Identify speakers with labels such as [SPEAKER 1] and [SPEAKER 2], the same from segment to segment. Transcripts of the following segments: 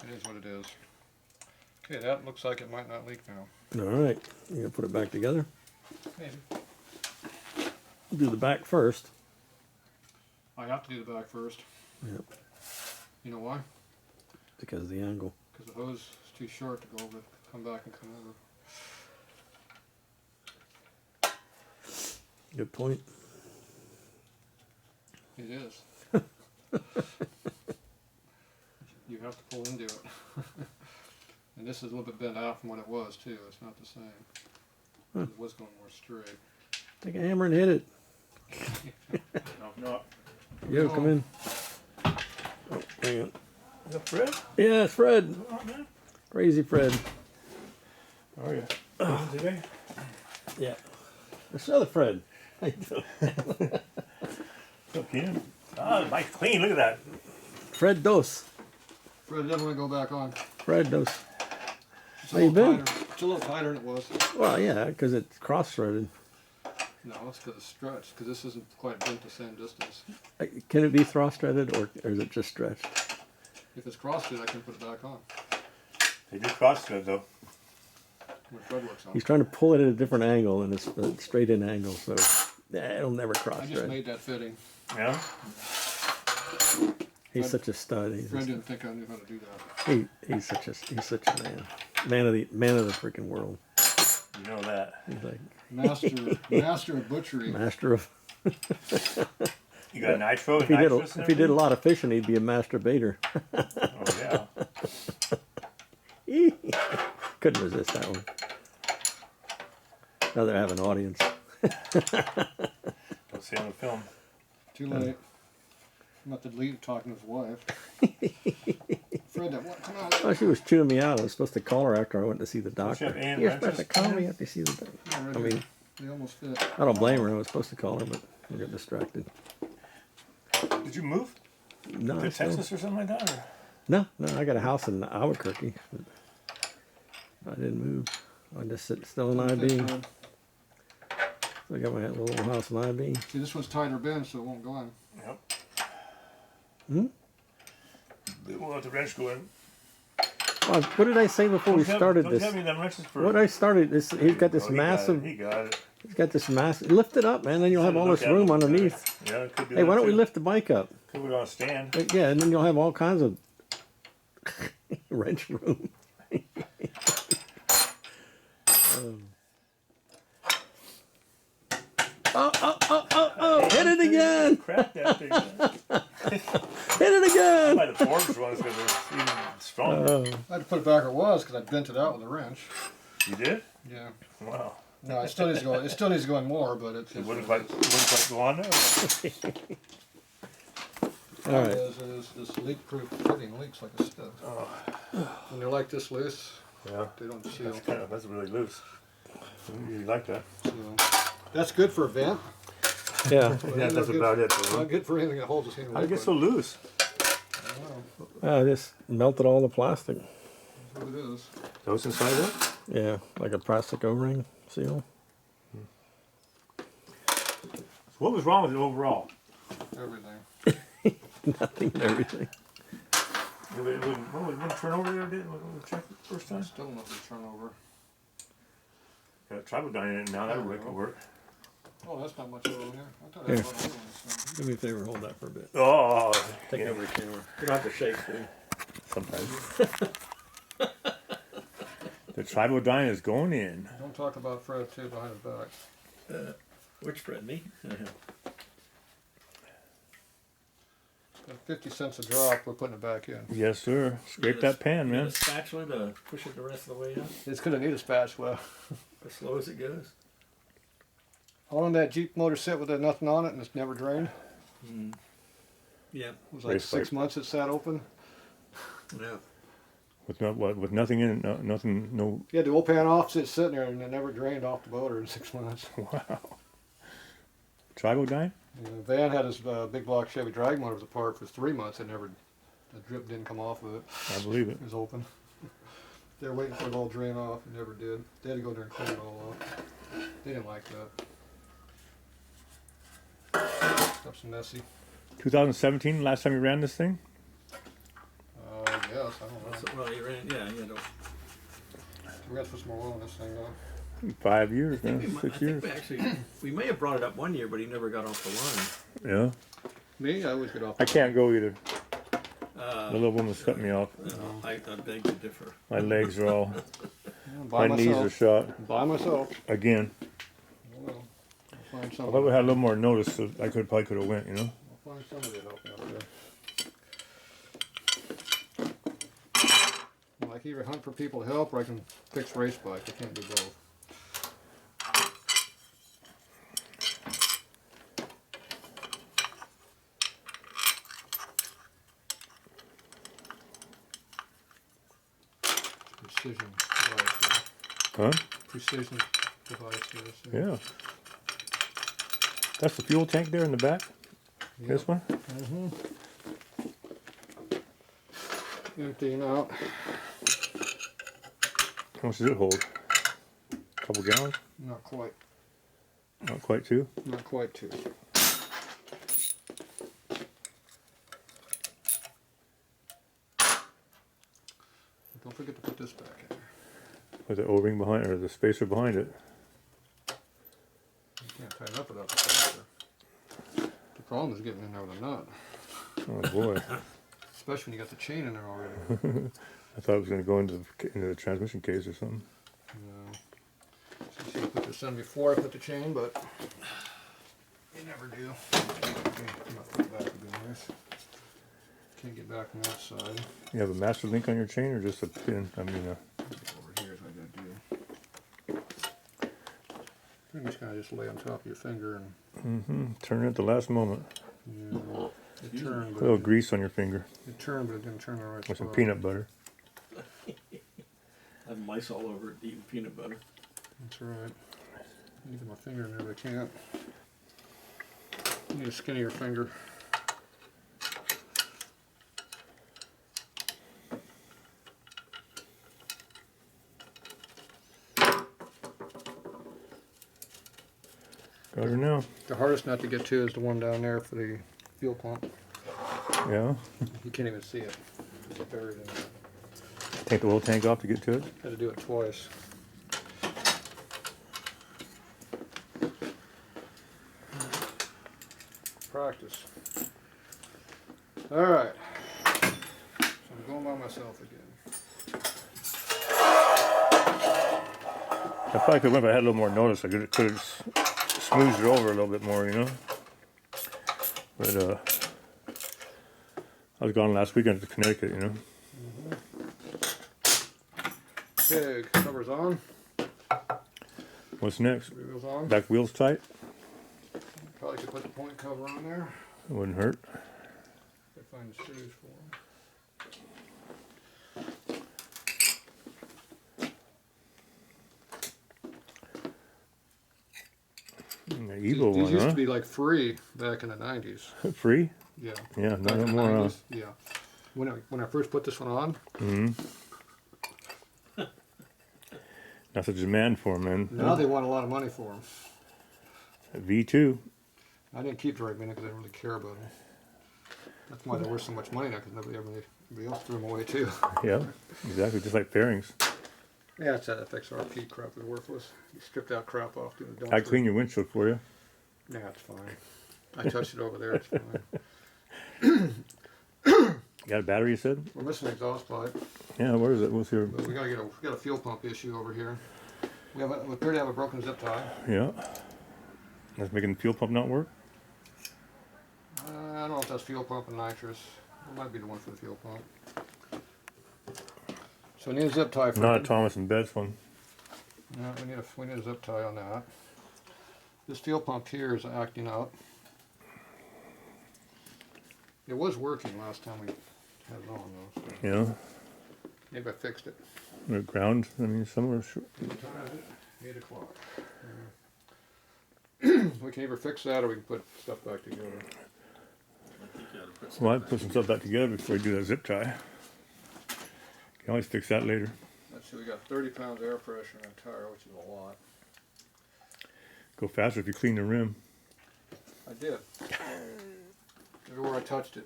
[SPEAKER 1] It is what it is. Okay, that looks like it might not leak now.
[SPEAKER 2] All right, you gonna put it back together?
[SPEAKER 1] Maybe.
[SPEAKER 2] Do the back first.
[SPEAKER 1] I have to do the back first.
[SPEAKER 2] Yep.
[SPEAKER 1] You know why?
[SPEAKER 2] Because of the angle.
[SPEAKER 1] Because the hose is too short to go over, come back and come over.
[SPEAKER 2] Good point.
[SPEAKER 1] It is. You have to pull into it. And this is a little bit bent out from what it was too. It's not the same.
[SPEAKER 2] Huh.
[SPEAKER 1] It was going more straight.
[SPEAKER 2] Take a hammer and hit it.
[SPEAKER 1] No.
[SPEAKER 2] Yo, come in. Oh, hang on.
[SPEAKER 3] Is that Fred?
[SPEAKER 2] Yeah, it's Fred.
[SPEAKER 3] Oh, man.
[SPEAKER 2] Crazy Fred.
[SPEAKER 3] How are you? Today?
[SPEAKER 2] Yeah. There's another Fred. How you doing?
[SPEAKER 3] What's up, Keenan? Ah, the mic's clean. Look at that.
[SPEAKER 2] Fred Dos.
[SPEAKER 1] Fred, definitely go back on.
[SPEAKER 2] Fred Dos.
[SPEAKER 1] It's
[SPEAKER 2] How you been?
[SPEAKER 1] It's a little tighter than it was.
[SPEAKER 2] Well, yeah, because it's cross-threaded.
[SPEAKER 1] No, it's because it's stretched. Because this isn't quite bent the same distance.
[SPEAKER 2] Can it be cross-threaded or is it just stretched?
[SPEAKER 1] If it's cross-threaded, I can put it back on.
[SPEAKER 3] They do cross thread though.
[SPEAKER 1] When Fred works on
[SPEAKER 2] He's
[SPEAKER 1] it.
[SPEAKER 2] trying to pull it at a different angle, and it's a straight-in angle, so yeah, it'll never
[SPEAKER 1] I just
[SPEAKER 2] cross-thread.
[SPEAKER 1] made that fitting.
[SPEAKER 3] Yeah?
[SPEAKER 2] He's
[SPEAKER 1] Fred-
[SPEAKER 2] such a stud.
[SPEAKER 1] Fred didn't think I knew how to do that.
[SPEAKER 2] He's such a man of the freaking world.
[SPEAKER 3] You know that.
[SPEAKER 2] He's like
[SPEAKER 1] Master of butchery.
[SPEAKER 2] master of.
[SPEAKER 3] You got nitro and
[SPEAKER 2] If
[SPEAKER 3] nitrous and
[SPEAKER 2] he did a lot of fishing, he'd be a masturbator.
[SPEAKER 3] Oh, yeah.
[SPEAKER 2] Couldn't resist that one. Rather have an audience.
[SPEAKER 3] Don't see on the film.
[SPEAKER 1] Too late. I'm about to leave talking to his wife. Fred, that one, come on.
[SPEAKER 2] Oh, she was chewing me out. I was supposed to call her after I went to see the doctor.
[SPEAKER 3] you have Ann
[SPEAKER 2] You're supposed to
[SPEAKER 3] wrenches?
[SPEAKER 2] call me after you see the doctor.
[SPEAKER 1] Yeah, right
[SPEAKER 2] I
[SPEAKER 1] here.
[SPEAKER 2] mean,
[SPEAKER 1] They almost fit.
[SPEAKER 2] I don't blame her. I was supposed to call her, but I got distracted.
[SPEAKER 3] Did you move
[SPEAKER 2] No,
[SPEAKER 3] to
[SPEAKER 2] I still-
[SPEAKER 3] Texas or something like that? Or?
[SPEAKER 2] no, I got a house in Albuquerque. But I didn't move. I just sit still in IB.
[SPEAKER 1] Fred.
[SPEAKER 2] So I got my little house in IB.
[SPEAKER 1] See, this one's tighter bend, so it won't go in.
[SPEAKER 3] Yep.
[SPEAKER 2] Hmm?
[SPEAKER 3] We'll let the wrench go in.
[SPEAKER 2] Oh, what did I say before we started
[SPEAKER 3] don't
[SPEAKER 2] this?
[SPEAKER 3] Don't tell me them wrenches for...
[SPEAKER 2] What I started this, he's got this
[SPEAKER 3] Oh, he
[SPEAKER 2] massive.
[SPEAKER 3] Got it. He got it.
[SPEAKER 2] He's got this massive. Lift it up, man. Then you'll have all
[SPEAKER 3] Look
[SPEAKER 2] this
[SPEAKER 3] at
[SPEAKER 2] room
[SPEAKER 3] it.
[SPEAKER 2] underneath.
[SPEAKER 3] Yeah, it could do
[SPEAKER 2] Hey, why
[SPEAKER 3] that
[SPEAKER 2] don't we
[SPEAKER 3] too.
[SPEAKER 2] lift the bike up?
[SPEAKER 3] Could we on a stand?
[SPEAKER 2] Yeah, and then you'll have all kinds of wrench room. Oh! Hit it again!
[SPEAKER 3] Crack that thing.
[SPEAKER 2] Hit it again!
[SPEAKER 3] By the forged ones because they're even stronger.
[SPEAKER 1] I had to put it back where it was because I bent it out with a wrench.
[SPEAKER 3] You did?
[SPEAKER 1] Yeah.
[SPEAKER 3] Wow.
[SPEAKER 1] No, it still needs to go. It still needs to go in more, but it's.
[SPEAKER 3] It wouldn't quite go on there.
[SPEAKER 2] All right.
[SPEAKER 1] This leak-proof fitting leaks like a stud. When they're like this loose,
[SPEAKER 3] Yeah.
[SPEAKER 1] they don't seal.
[SPEAKER 3] That's really loose. I usually like that.
[SPEAKER 1] So that's good for a vent.
[SPEAKER 2] Yeah.
[SPEAKER 3] Yeah, that's about it.
[SPEAKER 1] Not good for anything that holds us in.
[SPEAKER 3] How did it get so loose?
[SPEAKER 2] I just melted all the plastic.
[SPEAKER 1] That's what it is.
[SPEAKER 3] Those inside there?
[SPEAKER 2] Yeah, like a plastic O-ring seal.
[SPEAKER 3] So what was wrong with it overall?
[SPEAKER 1] Everything.
[SPEAKER 2] Nothing and everything.
[SPEAKER 3] It wouldn't turn over there, did it? When we checked it the first time?
[SPEAKER 1] Still nothing to turn over.
[SPEAKER 3] Got a tribal down in it now. That would work.
[SPEAKER 1] Oh, that's not much over here. I thought I had a lot of other ones.
[SPEAKER 2] Do me a favor, hold that for a bit.
[SPEAKER 3] Oh,
[SPEAKER 2] Take over the camera. You don't have to shake, dude.
[SPEAKER 3] sometimes. The tribal dine is going in.
[SPEAKER 1] Don't talk about Fred too behind his back.
[SPEAKER 2] Which Fred, me?
[SPEAKER 1] At 50 cents a drop, we're putting it back in.
[SPEAKER 3] Yes, sir. Scrape that pan, man.
[SPEAKER 2] spatula to push it the rest of the way out,
[SPEAKER 1] It's gonna need a spatula.
[SPEAKER 2] as slow as it goes.
[SPEAKER 1] How long did that Jeep motor sit with nothing on it and it's never drained?
[SPEAKER 2] Yeah.
[SPEAKER 1] It was like
[SPEAKER 3] Race
[SPEAKER 1] 6 months it sat open.
[SPEAKER 2] Yeah.
[SPEAKER 3] With nothing in it, nothing, no.
[SPEAKER 1] You had the oil pan off, it's sitting there and it never drained off the motor in 6 months.
[SPEAKER 3] Wow. Tribal dine?
[SPEAKER 1] The van had his big block Chevy drag motor was apart for 3 months. The drip didn't come off of it.
[SPEAKER 3] I believe it.
[SPEAKER 1] It was open. They were waiting for it all to drain off. It never did. They had to go there and clean it all off. They didn't like that. Stuff's messy.
[SPEAKER 3] 2017, last time you ran this thing?
[SPEAKER 1] guess. I don't know.
[SPEAKER 2] So, well, you ran, yeah, you know.
[SPEAKER 1] We got to put some more oil in this thing though.
[SPEAKER 3] 5 years
[SPEAKER 2] I
[SPEAKER 3] now,
[SPEAKER 2] think
[SPEAKER 3] 6 years.
[SPEAKER 2] we actually, we may have brought it up one year, but he never got off the line.
[SPEAKER 3] Yeah,
[SPEAKER 1] Me, I always get off.
[SPEAKER 3] I can't go either.
[SPEAKER 2] Uh,
[SPEAKER 3] The little woman's cut me off.
[SPEAKER 2] no, I beg to differ.
[SPEAKER 3] My legs are all,
[SPEAKER 1] By
[SPEAKER 3] my knees are
[SPEAKER 1] myself.
[SPEAKER 3] shot
[SPEAKER 1] By myself.
[SPEAKER 3] again.
[SPEAKER 1] Well, I'll find
[SPEAKER 3] I
[SPEAKER 1] some.
[SPEAKER 3] thought we had a little more notice, so I probably could have went. You know.
[SPEAKER 1] I'll find somebody to help me out there. I can either hunt for people to help, or I can fix race bike. I can't do both. Precision device.
[SPEAKER 3] Huh?
[SPEAKER 1] Precision device.
[SPEAKER 3] Yeah. That's the fuel tank there in the back. This one.
[SPEAKER 1] Mm-hmm. Emptying out.
[SPEAKER 3] How much does it hold? A couple gallons?
[SPEAKER 1] Not quite.
[SPEAKER 3] Not quite two.
[SPEAKER 1] Not quite two. Don't forget to put this back in there.
[SPEAKER 3] With the O-ring behind, or the spacer behind it.
[SPEAKER 1] You can't tighten up without the spacer. The problem is getting in there with a nut.
[SPEAKER 3] Oh boy.
[SPEAKER 1] Especially when you got the chain in there already.
[SPEAKER 3] I thought it was going to go into the transmission case or something.
[SPEAKER 1] No. So I should have put this in before I put the chain, but you never do. Okay, put my foot back would be nice. Can't get back from that side.
[SPEAKER 3] You have a master link on your chain or just a pin? I mean,
[SPEAKER 1] Over here is what I gotta do. Pretty much kind of just lay on top of your finger and
[SPEAKER 3] turn it at the last moment.
[SPEAKER 1] yeah, it turned,
[SPEAKER 3] A
[SPEAKER 1] but
[SPEAKER 3] little grease on your finger
[SPEAKER 1] it turned, but it didn't turn the right
[SPEAKER 3] with some
[SPEAKER 1] spot.
[SPEAKER 3] peanut butter.
[SPEAKER 2] I have mice all over it eating peanut butter.
[SPEAKER 1] That's right. I need to get my finger in there, but I can't. I need a skinnier finger.
[SPEAKER 3] Got her now.
[SPEAKER 1] The hardest nut to get to is the one down there for the fuel pump.
[SPEAKER 3] Yeah.
[SPEAKER 1] You can't even see it. It's buried in there.
[SPEAKER 3] Take the oil tank off to get to it.
[SPEAKER 1] Had to do it twice. Practice. Alright. So I'm going by myself again.
[SPEAKER 3] I probably could have went if I had a little more notice. I could have smoothed it over a little bit more, you know. But I was gone last weekend to Connecticut, you know.
[SPEAKER 1] Okay, cover's on.
[SPEAKER 3] What's next?
[SPEAKER 1] Wheels on.
[SPEAKER 3] Back wheels tight.
[SPEAKER 1] Probably could put the point cover on there.
[SPEAKER 3] It wouldn't hurt.
[SPEAKER 1] If I find the screws for them.
[SPEAKER 3] The Evo
[SPEAKER 1] These
[SPEAKER 3] one,
[SPEAKER 1] used
[SPEAKER 3] huh?
[SPEAKER 1] to be like free back in the 90s.
[SPEAKER 3] Free?
[SPEAKER 1] Yeah.
[SPEAKER 3] Yeah,
[SPEAKER 1] Back
[SPEAKER 3] not
[SPEAKER 1] in the
[SPEAKER 3] anymore.
[SPEAKER 1] 90s. Yeah. When I first put this one on,
[SPEAKER 3] That's a demand for 'em, man.
[SPEAKER 1] now they want a lot of money for them.
[SPEAKER 3] V2.
[SPEAKER 1] I didn't keep very many because I didn't really care about them. That's why they're worth so much money now, because everybody else threw them away too.
[SPEAKER 3] Yeah, exactly. Just like fairings.
[SPEAKER 1] Yeah, it's that FXRP crap is worthless. You strip that crap off, do it.
[SPEAKER 3] I clean your windshield for you.
[SPEAKER 1] Yeah, it's fine. I touched it over there, it's fine.
[SPEAKER 3] You got a battery, you said?
[SPEAKER 1] We're missing an exhaust pipe.
[SPEAKER 3] Yeah, where is it? What's your...
[SPEAKER 1] But we got a fuel pump issue over here. We appear to have a broken zip tie.
[SPEAKER 3] Yeah. That's making the fuel pump not work?
[SPEAKER 1] I don't know if that's fuel pump and nitrous. It might be the one for the fuel pump. So we need a zip tie for
[SPEAKER 3] Not a
[SPEAKER 1] it.
[SPEAKER 3] Thomas and Betts one.
[SPEAKER 1] No, we need a zip tie on that. This fuel pump here is acting out. It was working last time we had it on though. So
[SPEAKER 3] Yeah.
[SPEAKER 1] maybe I fixed it.
[SPEAKER 3] Or ground. I mean, somewhere...
[SPEAKER 1] What time is it? 8 o'clock. We can either fix that or we can put stuff back together.
[SPEAKER 3] Well, I'd put some stuff back together before you do that zip tie. You can always fix that later.
[SPEAKER 1] Let's see, we got 30 pounds air pressure in the tire, which is a lot.
[SPEAKER 3] Go faster if you clean the rim.
[SPEAKER 1] I did. Everywhere I touched it.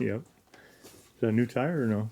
[SPEAKER 3] Yep. Is that a new tire or no?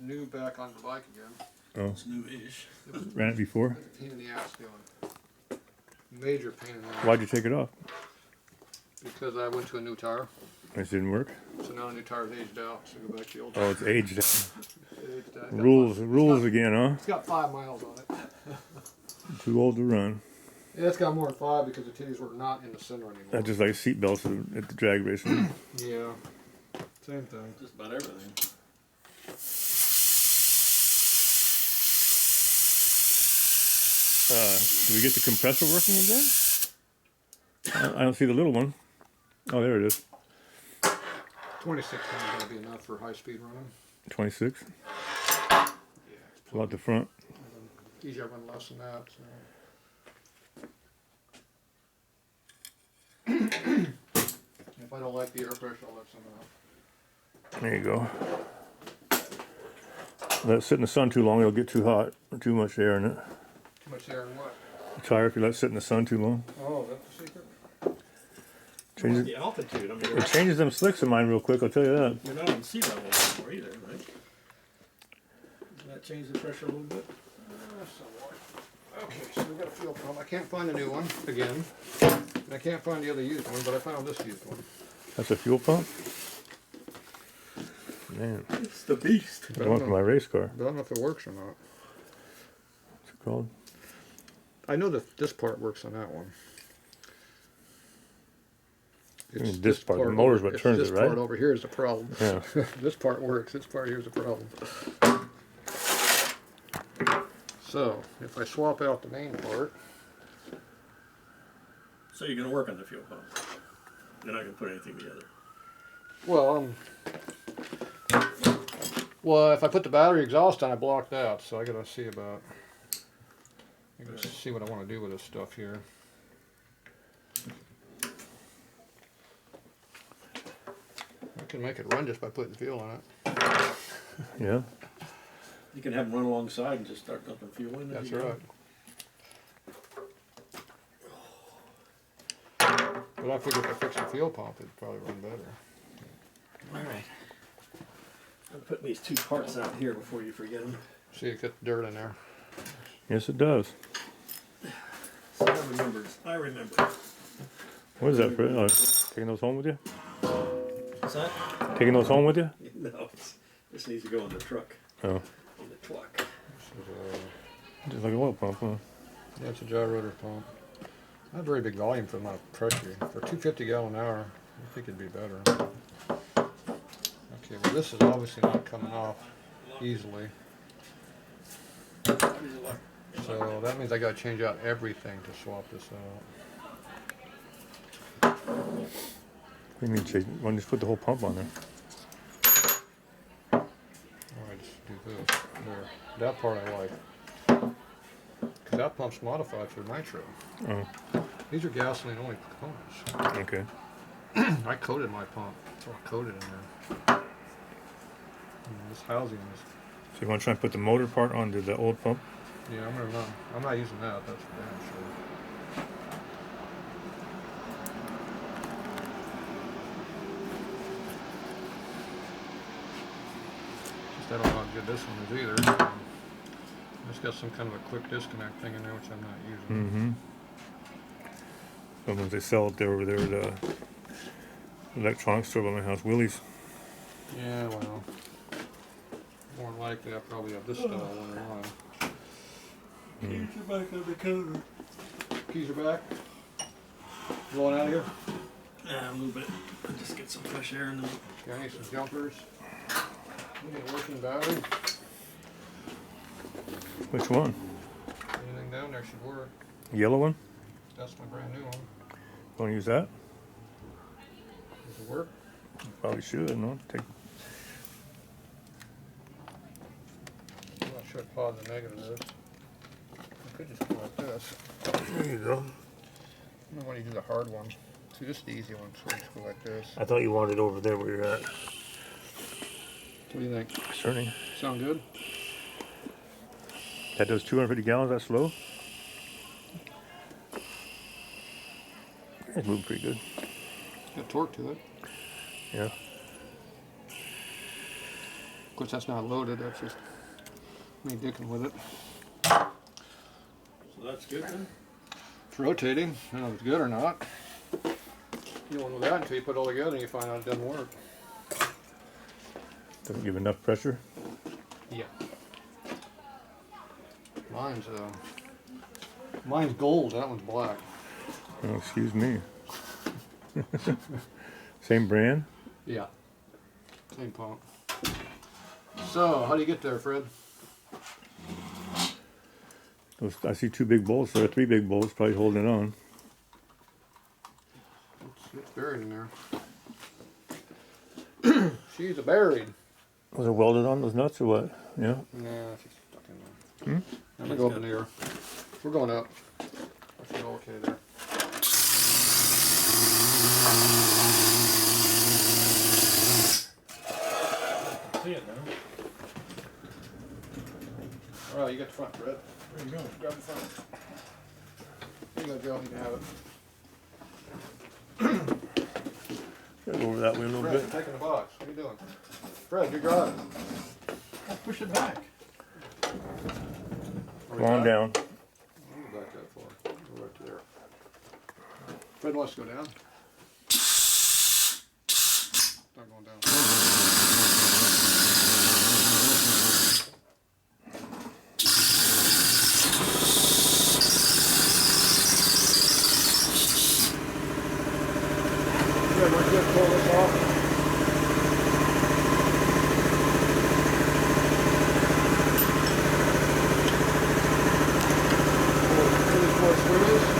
[SPEAKER 1] new back on the bike again.
[SPEAKER 3] Oh,
[SPEAKER 4] It's new-ish.
[SPEAKER 3] ran it before.
[SPEAKER 1] Pain in the ass doing. Major pain in the ass.
[SPEAKER 3] Why'd you take it off?
[SPEAKER 1] Because I went to a new tire.
[SPEAKER 3] It didn't work.
[SPEAKER 1] So now the new tire's aged out, so go back to the old
[SPEAKER 3] Oh,
[SPEAKER 1] tire.
[SPEAKER 3] it's aged.
[SPEAKER 1] It's aged out.
[SPEAKER 3] Rules again, huh?
[SPEAKER 1] It's got 5 miles on it.
[SPEAKER 3] Too old to run.
[SPEAKER 1] Yeah, it's got more than 5 because the titties were not in the center anymore.
[SPEAKER 3] That's just like seat belts at the drag racing.
[SPEAKER 1] Yeah. Same thing.
[SPEAKER 4] Just about everything.
[SPEAKER 3] Do we get the compressor working again? I don't see the little one. Oh, there it is.
[SPEAKER 1] 26 times is going to be enough for high speed running.
[SPEAKER 3] 26.
[SPEAKER 1] Yeah.
[SPEAKER 3] It's about the front.
[SPEAKER 1] Easier to run less than that. So. If I don't like the air pressure, I'll let some out.
[SPEAKER 3] There you go. Let it sit in the sun too long, it'll get too hot. Too much air in it.
[SPEAKER 1] Too much air in what?
[SPEAKER 3] The tire, if you let it sit in the sun too long.
[SPEAKER 1] Oh, that's the secret?
[SPEAKER 3] Changes,
[SPEAKER 4] The altitude. I mean,
[SPEAKER 3] it changes them slicks of mine real quick, I'll tell you that.
[SPEAKER 4] you're not on sea level anymore either, right? Doesn't that change the pressure a little bit?
[SPEAKER 1] Somewhat. Okay, so we got a fuel pump. I can't find the new one again. And I can't find the other used one, but I found this used one.
[SPEAKER 3] That's a fuel pump? Man,
[SPEAKER 4] It's the beast.
[SPEAKER 3] I want for my race car.
[SPEAKER 1] I don't know if it works or not.
[SPEAKER 3] What's it called?
[SPEAKER 1] I know that this part works on that one.
[SPEAKER 3] mean, this part, the motor's what turns
[SPEAKER 1] this
[SPEAKER 3] it, right?
[SPEAKER 1] part over here is the problem.
[SPEAKER 3] Yeah.
[SPEAKER 1] This part works. This part here is the problem. So, if I swap out the main part,
[SPEAKER 4] So you're going to work on the fuel pump. You're not going to put anything together.
[SPEAKER 1] well, if I put the battery exhaust on, I blocked out. So I gotta see about. I gotta see what I want to do with this stuff here. I can make it run just by putting fuel in it.
[SPEAKER 3] Yeah.
[SPEAKER 4] You can have them run alongside and just start dumping fuel in there.
[SPEAKER 1] That's right. But I figured if I fix the fuel pump, it'd probably run better.
[SPEAKER 4] Alright. I'm putting these two parts out here before you forget them.
[SPEAKER 1] See, it gets dirt in there.
[SPEAKER 3] Yes, it does.
[SPEAKER 4] So I remember.
[SPEAKER 3] What is that for? Taking those home with you?
[SPEAKER 4] What's that?
[SPEAKER 3] Taking those home with you?
[SPEAKER 4] No, this needs to go in the truck.
[SPEAKER 3] Oh.
[SPEAKER 4] In the truck.
[SPEAKER 1] This is
[SPEAKER 3] Just like an oil pump, huh?
[SPEAKER 1] yeah, it's a gyrotor pump. Not very big volume for my pressure. For 250 gallon an hour, I think it'd be better. Okay, well this is obviously not coming off easily. So that means I gotta change out everything to swap this out.
[SPEAKER 3] What do you mean, Chase? Why don't you just put the whole pump on there?
[SPEAKER 1] Alright, just do this. There. That part I like. Because that pump's modified for nitro.
[SPEAKER 3] Oh,
[SPEAKER 1] These are gasoline only components.
[SPEAKER 3] okay.
[SPEAKER 1] I coated my pump. It's all coated in there. And this housing is.
[SPEAKER 3] So you want to try and put the motor part onto the old pump?
[SPEAKER 1] Yeah, I'm not using that. That's for damn sure. Just I don't know how good this one is either. It's got some kind of a quick disconnect thing in there, which I'm not using.
[SPEAKER 3] Mm-hmm. Sometimes they sell it there over there at the electronics store by my house, Willie's.
[SPEAKER 1] Yeah, well, more than likely I probably have this style one in mine.
[SPEAKER 4] Keys are back on the counter.
[SPEAKER 1] Keys are back. Blowing out of here.
[SPEAKER 4] Yeah, a little bit. Just get some fresh air in them.
[SPEAKER 1] Okay, I need some jumpers. I need a working battery.
[SPEAKER 3] Which one?
[SPEAKER 1] Anything down there should work.
[SPEAKER 3] Yellow one?
[SPEAKER 1] That's my brand new one.
[SPEAKER 3] Want to use that?
[SPEAKER 1] Does it work?
[SPEAKER 3] Probably should, no?
[SPEAKER 1] I'm not sure what positive and negative is. I could just go like this.
[SPEAKER 3] There you go.
[SPEAKER 1] I want to use a hard one. See, this is the easy one, so I just go like this.
[SPEAKER 3] I thought you wanted it over there where you're at.
[SPEAKER 1] What do you think?
[SPEAKER 3] Certainly.
[SPEAKER 1] Sound good?
[SPEAKER 3] That does 250 gallons, that's slow? It's moving pretty good.
[SPEAKER 1] Got torque to it.
[SPEAKER 3] Yeah.
[SPEAKER 1] Of course, that's not loaded. That's just me dicking with it.
[SPEAKER 4] So that's good then?
[SPEAKER 1] It's rotating. I don't know if it's good or not. You don't know that until you put it all together and you find out it doesn't work.
[SPEAKER 3] Doesn't give enough pressure.
[SPEAKER 1] Yeah. Mine's gold. That one's black.
[SPEAKER 3] Oh, excuse me. Same brand?
[SPEAKER 1] Yeah. Same pump. So, how do you get there, Fred?
[SPEAKER 3] I see 2 big bolts there, 3 big bolts probably holding it on.
[SPEAKER 1] It's buried in there. She's buried.
[SPEAKER 3] Was it welded on those nuts or what? Yeah.
[SPEAKER 1] Nah, she's stuck in there. I'm gonna go up in the air. We're going up. I should go okay there.
[SPEAKER 4] See it now.
[SPEAKER 1] All right, you got the front, Fred.
[SPEAKER 4] There you go.
[SPEAKER 1] Grab the front. Here you go, Joe. You can have it.
[SPEAKER 3] Gotta go over that way a little
[SPEAKER 1] Fred,
[SPEAKER 3] bit.
[SPEAKER 1] you're taking the box. What are you doing? Fred, you're driving.
[SPEAKER 4] Push it back.
[SPEAKER 1] Are we
[SPEAKER 3] Come on
[SPEAKER 1] back?
[SPEAKER 3] down.
[SPEAKER 1] Don't go back that far. Go right to there. Fred wants to go down. Not going down. Fred, why don't you just pull this off?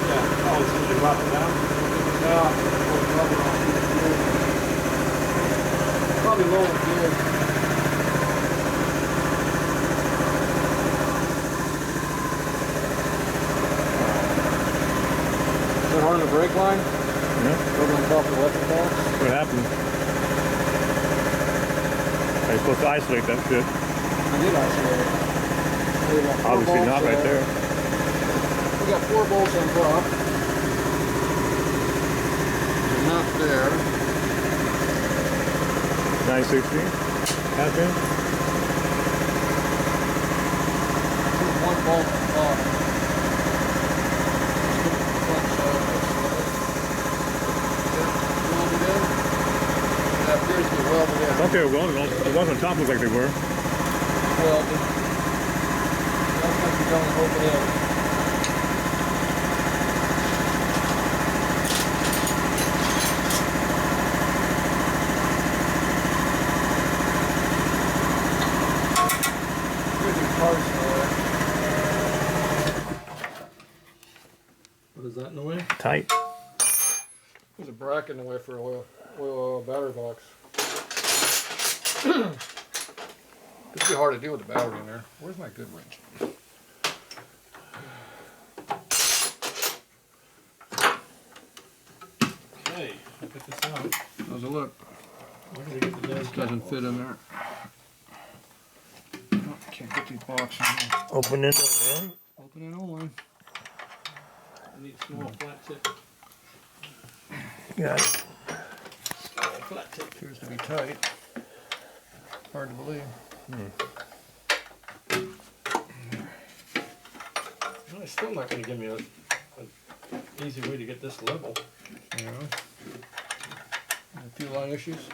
[SPEAKER 4] Yeah. Oh, so you drop it down?
[SPEAKER 1] Probably low and good. Is that hard on the brake line?
[SPEAKER 3] Yeah.
[SPEAKER 1] Over on top of the electric box?
[SPEAKER 3] What happened? Are you supposed to isolate that shit?
[SPEAKER 1] I did isolate it. We got 4
[SPEAKER 3] Obviously
[SPEAKER 1] bolts
[SPEAKER 3] not right there.
[SPEAKER 1] We got 4 bolts on top. There's enough there.
[SPEAKER 3] 960? Half inch?
[SPEAKER 1] There's 1 bolt on top. Front side, welded in. That appears to be welded in.
[SPEAKER 3] I thought they were welded. The ones on top look like they were.
[SPEAKER 1] Welded. That's like you're going to open in.
[SPEAKER 4] What is that in the way?
[SPEAKER 3] Tight.
[SPEAKER 1] There's a bracket in the way for a oil battery box. It'd be hard to deal with the battery in there. Where's my good wrench?
[SPEAKER 4] Okay, look at this out.
[SPEAKER 1] How's it look?
[SPEAKER 4] Where did they get the damn
[SPEAKER 1] Doesn't
[SPEAKER 4] cap
[SPEAKER 1] fit in there. Oh, can't get these boxes in.
[SPEAKER 3] Open it in.
[SPEAKER 1] Open it only.
[SPEAKER 4] I need small flat tip.
[SPEAKER 3] Got it.
[SPEAKER 4] Small flat tip.
[SPEAKER 1] Appears to be tight. Hard to believe.
[SPEAKER 4] Well, it's still not going to give me an easy way to get this level.
[SPEAKER 1] Yeah. A few line issues.